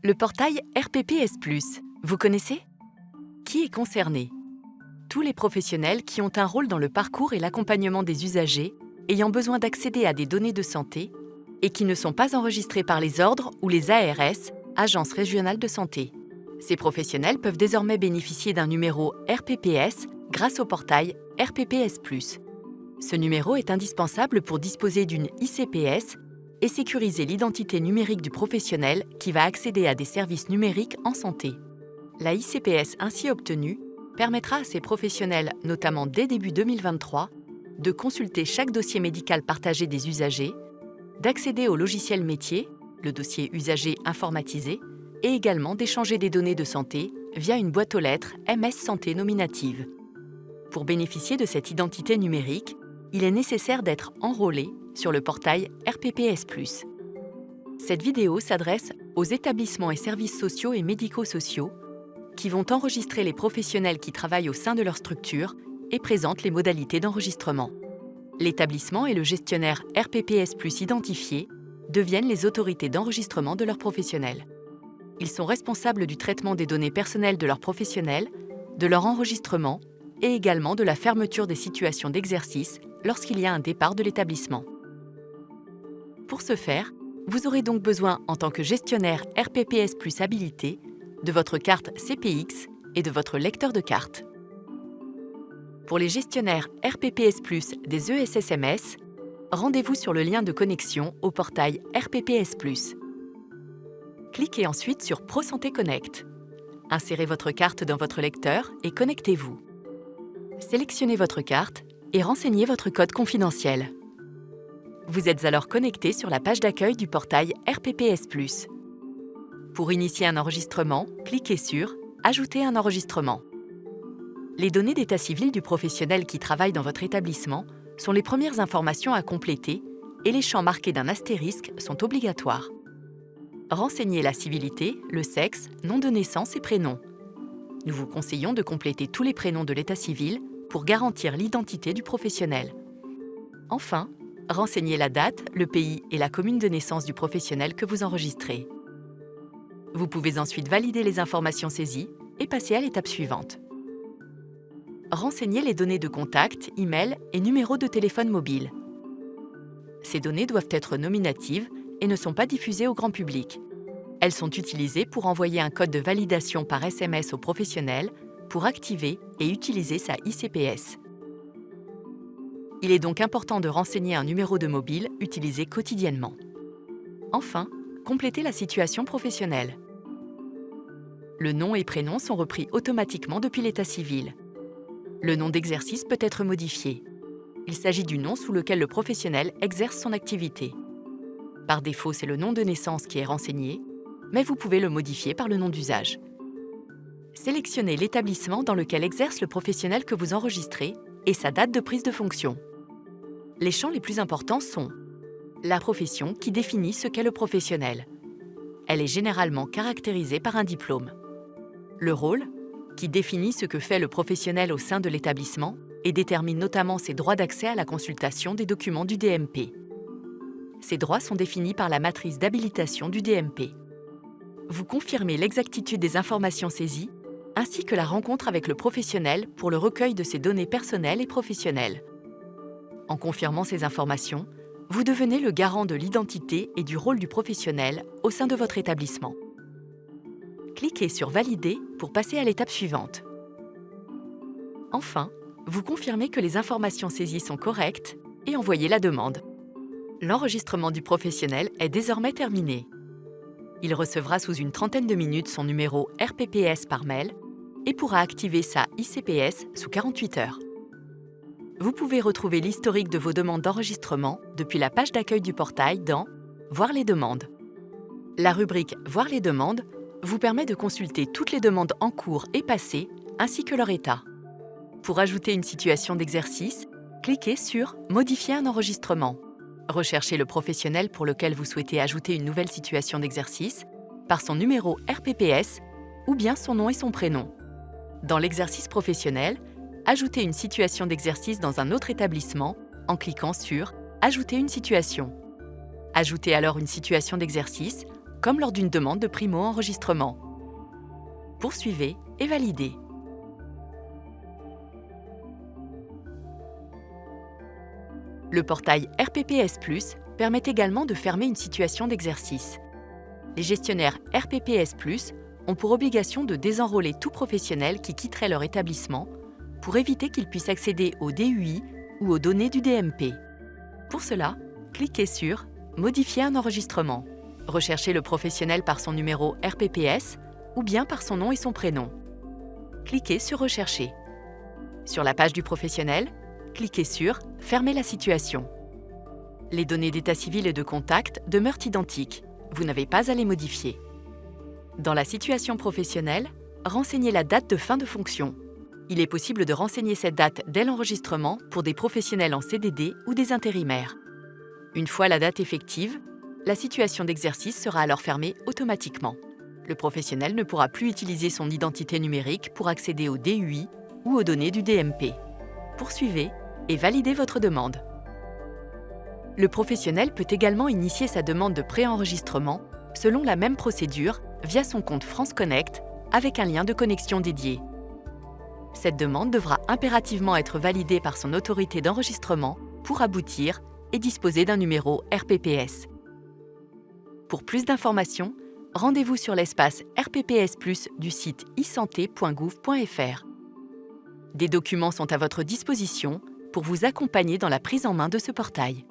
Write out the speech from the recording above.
Le portail RPPS+, vous connaissez? Qui est concerné? Tous les professionnels qui ont un rôle dans le parcours et l'accompagnement des usagers ayant besoin d'accéder à des données de santé et qui ne sont pas enregistrés par les ordres ou les ARS, Agences régionales de santé. Ces professionnels peuvent désormais bénéficier d'un numéro RPPS grâce au portail RPPS+. Ce numéro est indispensable pour disposer d'une ICPS et sécuriser l'identité numérique du professionnel qui va accéder à des services numériques en santé. La ICPS ainsi obtenue permettra à ces professionnels, notamment dès début 2023, de consulter chaque dossier médical partagé des usagers, d'accéder au logiciel métier, le dossier usager informatisé, et également d'échanger des données de santé via une boîte aux lettres MS Santé nominative. Pour bénéficier de cette identité numérique, il est nécessaire d'être enrôlé sur le portail RPPS+. Cette vidéo s'adresse aux établissements et services sociaux et médico-sociaux qui vont enregistrer les professionnels qui travaillent au sein de leur structure et présentent les modalités d'enregistrement. L'établissement et le gestionnaire RPPS+ identifiés deviennent les autorités d'enregistrement de leurs professionnels. Ils sont responsables du traitement des données personnelles de leurs professionnels, de leur enregistrement et également de la fermeture des situations d'exercice lorsqu'il y a un départ de l'établissement. Pour ce faire, vous aurez donc besoin, en tant que gestionnaire RPPS+ habilité, de votre carte CPX et de votre lecteur de carte. Pour les gestionnaires RPPS+ des ESSMS, rendez-vous sur le lien de connexion au portail RPPS+. Cliquez ensuite sur ProSanté Connect. Insérez votre carte dans votre lecteur et connectez-vous. Sélectionnez votre carte et renseignez votre code confidentiel. Vous êtes alors connecté sur la page d'accueil du portail RPPS+. Pour initier un enregistrement, cliquez sur « Ajouter un enregistrement ». Les données d'état civil du professionnel qui travaille dans votre établissement sont les premières informations à compléter et les champs marqués d'un astérisque sont obligatoires. Renseignez la civilité, le sexe, nom de naissance et prénom. Nous vous conseillons de compléter tous les prénoms de l'état civil pour garantir l'identité du professionnel. Enfin, renseignez la date, le pays et la commune de naissance du professionnel que vous enregistrez. Vous pouvez ensuite valider les informations saisies et passer à l'étape suivante. Renseignez les données de contact, email et numéro de téléphone mobile. Ces données doivent être nominatives et ne sont pas diffusées au grand public. Elles sont utilisées pour envoyer un code de validation par SMS au professionnel pour activer et utiliser sa ICPS. Il est donc important de renseigner un numéro de mobile utilisé quotidiennement. Enfin, complétez la situation professionnelle. Le nom et prénom sont repris automatiquement depuis l'état civil. Le nom d'exercice peut être modifié. Il s'agit du nom sous lequel le professionnel exerce son activité. Par défaut, c'est le nom de naissance qui est renseigné, mais vous pouvez le modifier par le nom d'usage. Sélectionnez l'établissement dans lequel exerce le professionnel que vous enregistrez et sa date de prise de fonction. Les champs les plus importants sont la profession qui définit ce qu'est le professionnel. Elle est généralement caractérisée par un diplôme. Le rôle, qui définit ce que fait le professionnel au sein de l'établissement et détermine notamment ses droits d'accès à la consultation des documents du DMP. Ces droits sont définis par la matrice d'habilitation du DMP. Vous confirmez l'exactitude des informations saisies, ainsi que la rencontre avec le professionnel pour le recueil de ses données personnelles et professionnelles. En confirmant ces informations, vous devenez le garant de l'identité et du rôle du professionnel au sein de votre établissement. Cliquez sur « Valider » pour passer à l'étape suivante. Enfin, vous confirmez que les informations saisies sont correctes et envoyez la demande. L'enregistrement du professionnel est désormais terminé. Il recevra sous une trentaine de minutes son numéro RPPS par mail et pourra activer sa ICPS sous 48 heures. Vous pouvez retrouver l'historique de vos demandes d'enregistrement depuis la page d'accueil du portail dans « Voir les demandes ». La rubrique « Voir les demandes » vous permet de consulter toutes les demandes en cours et passées, ainsi que leur état. Pour ajouter une situation d'exercice, cliquez sur « Modifier un enregistrement ». Recherchez le professionnel pour lequel vous souhaitez ajouter une nouvelle situation d'exercice par son numéro RPPS ou bien son nom et son prénom. Dans l'exercice professionnel, ajoutez une situation d'exercice dans un autre établissement en cliquant sur « Ajouter une situation ». Ajoutez alors une situation d'exercice comme lors d'une demande de primo-enregistrement. Poursuivez et validez. Le portail RPPS+ permet également de fermer une situation d'exercice. Les gestionnaires RPPS+ ont pour obligation de désenrôler tout professionnel qui quitterait leur établissement pour éviter qu'il puisse accéder au DUI ou aux données du DMP. Pour cela, cliquez sur « Modifier un enregistrement ». Recherchez le professionnel par son numéro RPPS ou bien par son nom et son prénom. Cliquez sur « Rechercher ». Sur la page du professionnel, cliquez sur « Fermer la situation ». Les données d'état civil et de contact demeurent identiques. Vous n'avez pas à les modifier. Dans la situation professionnelle, renseignez la date de fin de fonction. Il est possible de renseigner cette date dès l'enregistrement pour des professionnels en CDD ou des intérimaires. Une fois la date effective, la situation d'exercice sera alors fermée automatiquement. Le professionnel ne pourra plus utiliser son identité numérique pour accéder au DUI ou aux données du DMP. Poursuivez et validez votre demande. Le professionnel peut également initier sa demande de préenregistrement selon la même procédure via son compte France Connect avec un lien de connexion dédié. Cette demande devra impérativement être validée par son autorité d'enregistrement pour aboutir et disposer d'un numéro RPPS. Pour plus d'informations, rendez-vous sur l'espace RPPS+ du site e-santé.gouv.fr. Des documents sont à votre disposition pour vous accompagner dans la prise en main de ce portail.